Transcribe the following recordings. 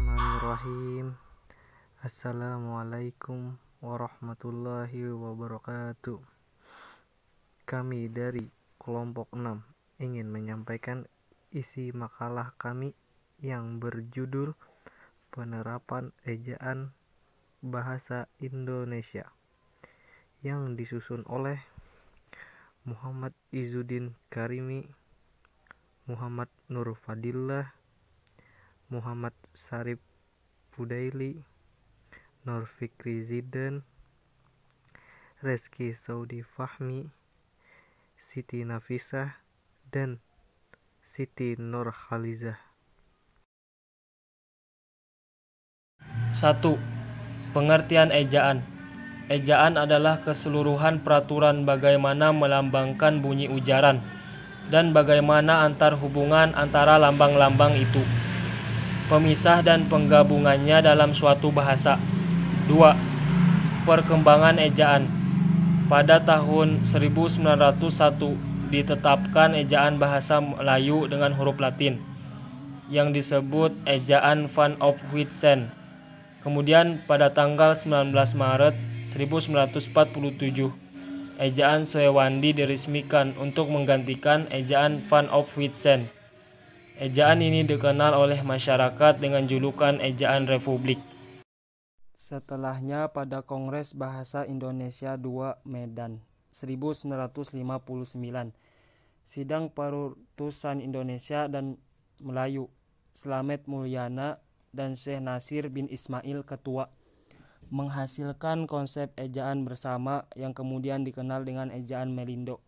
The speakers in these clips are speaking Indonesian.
Bismillahirrahmanirrahim. Assalamualaikum warahmatullahi wabarakatuh. Kami dari kelompok 6 ingin menyampaikan isi makalah kami yang berjudul Penerapan Ejaan Bahasa Indonesia yang disusun oleh Muhammad Izzuddin Karimi, Muhammad Nur Fadillah, Muhammad Sarif Fudaili, Nur Fikri Zidan, Reski Saudi Fahmi, Siti Nafisah, dan Siti Nur Khalizah. 1. Pengertian ejaan. Ejaan adalah keseluruhan peraturan bagaimana melambangkan bunyi ujaran dan bagaimana antar hubungan antara lambang-lambang itu. Pemisah dan penggabungannya dalam suatu bahasa. 2. Perkembangan ejaan. Pada tahun 1901 ditetapkan ejaan bahasa Melayu dengan huruf Latin yang disebut ejaan Van Ophuijsen. Kemudian pada tanggal 19 Maret 1947 ejaan Sewandi diresmikan untuk menggantikan ejaan Van Ophuijsen. Ejaan ini dikenal oleh masyarakat dengan julukan ejaan Republik. Setelahnya pada Kongres Bahasa Indonesia II Medan 1959, Sidang Perutusan Indonesia dan Melayu, Slamet Mulyana dan Syekh Nasir bin Ismail ketua, menghasilkan konsep ejaan bersama yang kemudian dikenal dengan ejaan Melindo,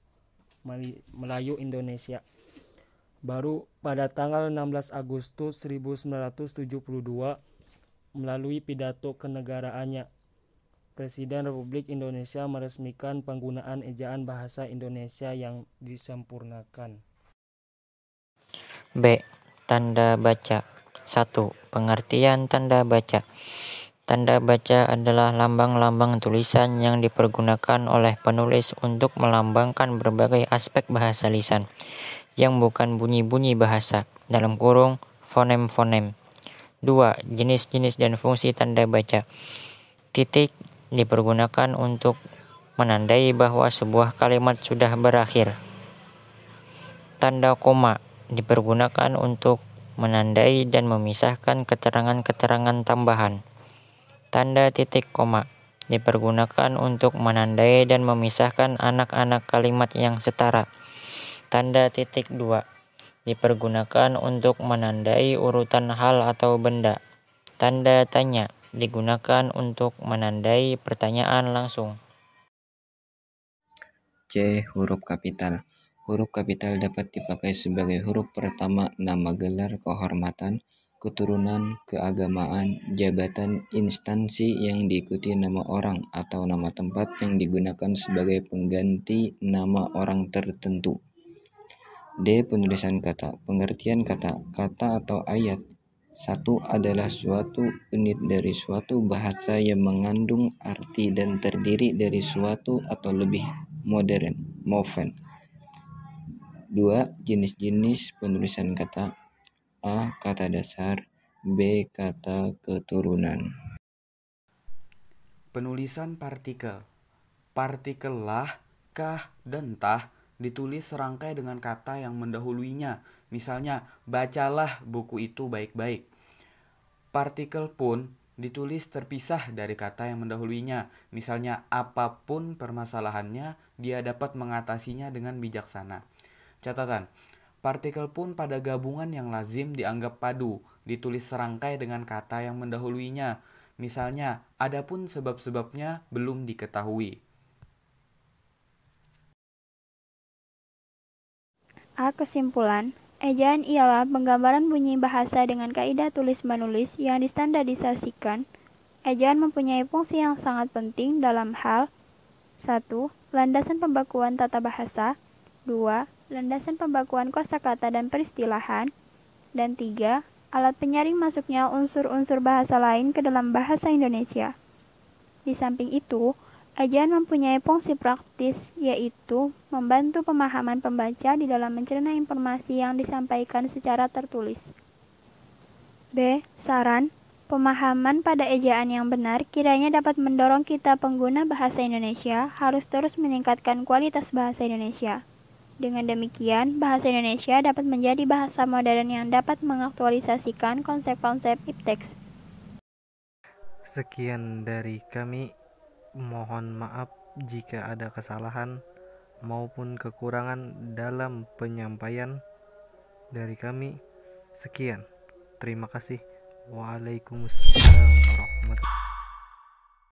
Melayu Indonesia. Baru pada tanggal 16 Agustus 1972, melalui pidato kenegaraannya, Presiden Republik Indonesia meresmikan penggunaan ejaan bahasa Indonesia yang disempurnakan. B. Tanda baca. 1. Pengertian tanda baca. Tanda baca adalah lambang-lambang tulisan yang dipergunakan oleh penulis untuk melambangkan berbagai aspek bahasa lisan yang bukan bunyi-bunyi bahasa, dalam kurung fonem-fonem. 2. Jenis-jenis dan fungsi tanda baca. Titik dipergunakan untuk menandai bahwa sebuah kalimat sudah berakhir. Tanda koma dipergunakan untuk menandai dan memisahkan keterangan-keterangan tambahan. Tanda titik koma dipergunakan untuk menandai dan memisahkan anak-anak kalimat yang setara. Tanda titik 2 dipergunakan untuk menandai urutan hal atau benda. Tanda tanya digunakan untuk menandai pertanyaan langsung. C. Huruf kapital. Huruf kapital dapat dipakai sebagai huruf pertama nama gelar kehormatan, keturunan, keagamaan, jabatan, instansi yang diikuti nama orang atau nama tempat yang digunakan sebagai pengganti nama orang tertentu. D. Penulisan kata. Pengertian kata. Kata atau ayat. 1 adalah suatu unit dari suatu bahasa yang mengandung arti dan terdiri dari suatu atau lebih moven. 2. Jenis-jenis penulisan kata. A. Kata dasar. B. Kata keturunan. Penulisan partikel. Partikel lah, kah, dan tah ditulis serangkai dengan kata yang mendahuluinya. Misalnya, bacalah buku itu baik-baik. Partikel pun ditulis terpisah dari kata yang mendahuluinya. Misalnya, apapun permasalahannya, dia dapat mengatasinya dengan bijaksana. Catatan, partikel pun pada gabungan yang lazim dianggap padu, ditulis serangkai dengan kata yang mendahuluinya. Misalnya, adapun sebab-sebabnya belum diketahui. A. Kesimpulan. Ejaan ialah penggambaran bunyi bahasa dengan kaidah tulis-menulis yang distandardisasikan. Ejaan mempunyai fungsi yang sangat penting dalam hal 1. Landasan pembakuan tata bahasa. 2. Landasan pembakuan kosakata dan peristilahan. Dan 3. Alat penyaring masuknya unsur-unsur bahasa lain ke dalam bahasa Indonesia. Di samping itu, ejaan mempunyai fungsi praktis, yaitu membantu pemahaman pembaca di dalam mencerna informasi yang disampaikan secara tertulis. B. Saran. Pemahaman pada ejaan yang benar kiranya dapat mendorong kita pengguna bahasa Indonesia harus terus meningkatkan kualitas bahasa Indonesia. Dengan demikian, bahasa Indonesia dapat menjadi bahasa modern yang dapat mengaktualisasikan konsep-konsep ipteks. Sekian dari kami, mohon maaf jika ada kesalahan maupun kekurangan dalam penyampaian dari kami. Sekian, terima kasih. Waalaikumsalam warahmatullahi wabarakatuh.